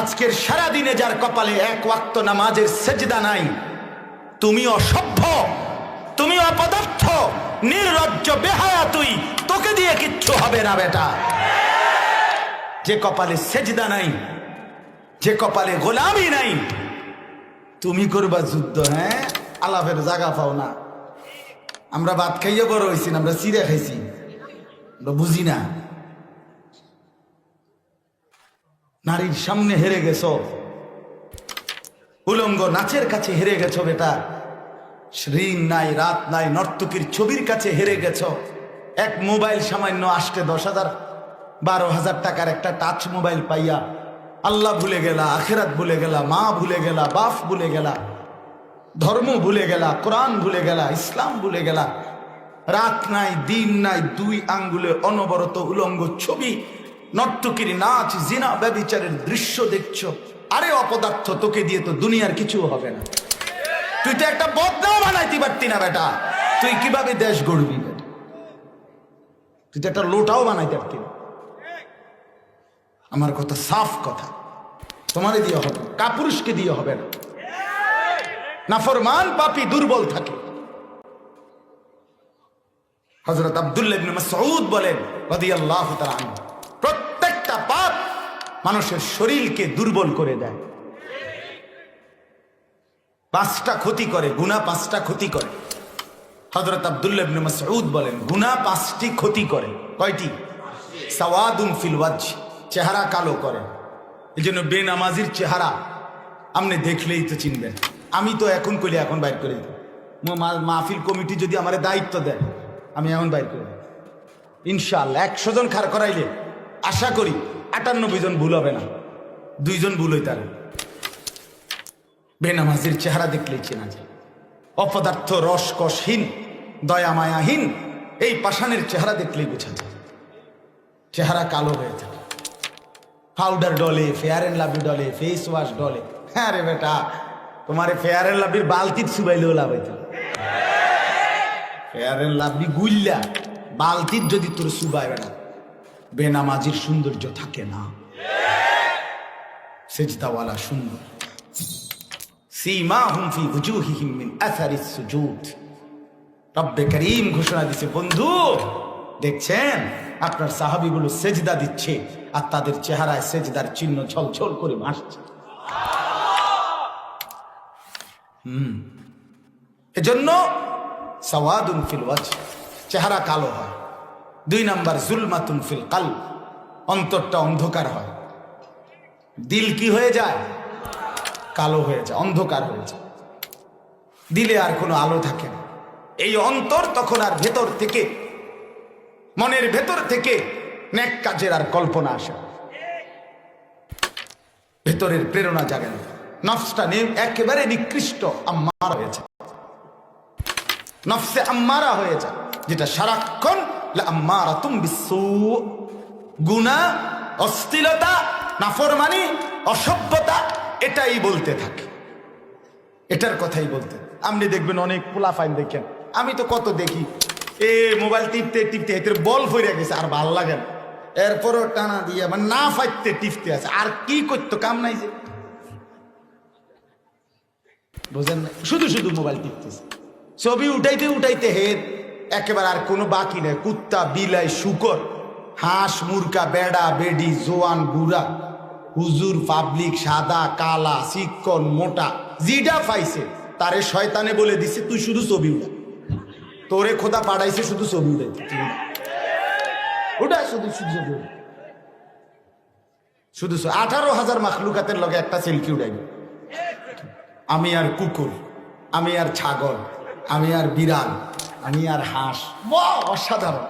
আজকের সারা দিনে যার কপালে এক ওয়াক্ত নামাজের সেজদা নাই, তুমি অসভ্য, তুমি অপদার্থ, নির্লজ্জ, বেহায়া, তোকে দিয়ে কিচ্ছু হবে না বেটা। যে কপালে সেজদা নাই, যে কপালে গোলামি নাই, তুমি করবা যুদ্ধ? হ্যাঁ, আলাপের জায়গা পাও না। আমরা ভাত খাইয়ে বড় হয়েছি না, আমরা চিড়ে খাইছি, আমরা বুঝি না। নারীর সামনে হেরে গেছো, উলঙ্গ নাচের কাছে হেরে গেছো বেটা। রিং নাই, রাত নাই, নর্তকীর ছবির কাছে হেরে গেছো। এক মোবাইল সামান্য আসতে 10,000 12,000 টাকার একটা টাচ মোবাইল পাইয়া আল্লাহ ভুলে গেলা, আখেরাত ভুলে গেলা, মা ভুলে গেলা, বাপ ভুলে গেলা, ধর্ম ভুলে গেলা, কোরআন ভুলে গেলা, ইসলাম ভুলে গেলা। রাত নাই, দিন নাই, 2 আঙ্গুলে অনবরত উলঙ্গ ছবি, নর্তকীর নাচ, জিনা, ব্যভিচারের দৃশ্য দেখছো। আরে অপদার্থ, তোকে দিয়ে তো দুনিয়ার কিছু হবে না। তুই তো একটা বদনাও বানাইতে পারতি না বেটা। তুই কিভাবে দেশ গড়বি বেটা? তুই তো একটা লোটাও বানাইতে পারতি না। আমার কথা সাফ কথা, তোমারে দিয়ে হবে, কাপুরুষকে দিয়ে হবে না। নাফরমান পাপী দুর্বল থাকে। হযরত আব্দুল্লাহ ইবনে মাসউদ বলেন রাদিয়াল্লাহু তাআলা আনহু, প্রত্যেকটা পাপ মানুষের শরীরকে দুর্বল করে দেয়। 5টা ক্ষতি করে, গুনাহ 5টা ক্ষতি করে। হযরত আব্দুল্লাহ ইবনে মাসউদ বলেন গুনাহ 5টি ক্ষতি করে। কয়টি? সাওয়াদুন ফিল ওয়াজহ, চেহারা কালো করে। এই জন্য বেনামাজির চেহারা আপনি দেখলেই তো চিনবেন। আমি তো এখন কইলে এখন বাইর করে দিই। মাহফিল কমিটি যদি আমার দায়িত্ব দেয়, আমি এখন বাইর করে দিই ইনশাআল্লাহ। 100 জন খাড় করাইলে আশা করি 98 জন ভুল হবে না, 2 জন ভুল হইতে পারে। বেনামাজির চেহারা দেখলেই চেনা যায়। অপদার্থ, রসকসহীন, দয়া মায়াহীন এই পাষাণের চেহারা দেখলেই বোঝা যায়। চেহারা কালো হয়ে থাকে, powder Dole, fair and lovely Dole, face wash ডলে। হ্যাঁ রে বেটা, তোমার ফেয়ার এন্ড লাভলির বালতির সুবাইলেও লাভ হইতো। ফেয়ার এন্ড লাভলি গুইল্লা বালতির যদি তোর সুবাইবে না, বেনামাজির সৌন্দর্য থাকে না। সেজদাওয়ালা সুন্দর। সীমাহুম ফি ওজুহিহিম মিন আসারিস সুজুদ। রব্বে করিম ঘোষণা দিছে, বন্ধু দেখছেন আপনার সাহাবীগুলো সেজদা দিচ্ছে আর তাদের চেহারায় সেজদার চিহ্ন ঝলঝল করে ভাসছে। এজন্য সাওয়াদুন ফিল ওয়াজহ, চেহারা কালো হয়। 2 নাম্বার জুলমাতুন ফিল কলব, অন্তরটা অন্ধকার হয়। দিল কি হয়ে যায়? কালো হয়ে যায়, অন্ধকার হয়ে যায়। দিলে আর কোনো আলো থাকে না। এই অন্তর তখন আর ভেতর থেকে, মনের ভেতর থেকে নেক কাজের আর কল্পনা আসে, ভেতরের প্রেরণা জাগে না। নফসটা একেবারে নিকৃষ্ট আম্মারা হয়ে যায়, নফসে আম্মারা হয়ে যায়, যেটা সারাক্ষণ আম্মারাতুম বিসসু, গুনাহ, অশ্লীলতা, নাফরমানি, অসভ্যতা এটাই বলতে থাকে, এটার কথাই বলতে। আপনি দেখবেন অনেক পোলাফাইন দেখেন, আমি তো কত দেখি, এ মোবাইল টিপতে টিপতে এতে বল ফইরা গেছে আর ভাল লাগে না, এরপরও টানা দিয়ে মানে না ফাইতে টিপতে আছে, আর কি করতো কাম নাই যে, বুঝেন না? শুধু শুধু মোবাইল টিপতেছে, ছবি উঠাইতে উঠাইতে হেদ একেবারে আর কোনো বাকি নেই। কুত্তা, বিলাই, শুকর, হাঁস, মুরগা, বেড়া, বেডি, জোয়ান, বুড়া, হুজুর, পাবলিক, সাদা, কালা, চিকন, মোটা, জিডা পাইছে তারে শয়তানে বলে দিছে তুই শুধু ছবি উঠা, তোরে খোদা পাঠাইছে শুধু ছবি উঠাইতে, ওটা শুধু শুধু শুধু 18,000 মাখলুকাতের লগে একটা সেলফি উঠাইবে। আমি আর কুকুর, আমি আর ছাগল, আমি আর বিড়াল, আমি আর হাঁস। অসাধারণ,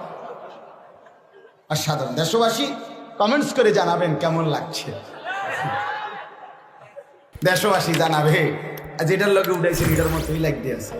অসাধারণ। দেশবাসী কমেন্টস করে জানাবেন কেমন লাগছে। দেশবাসী জানাবে যেটার লগে উঠাইছে এটার মতোই লাগতে আছে।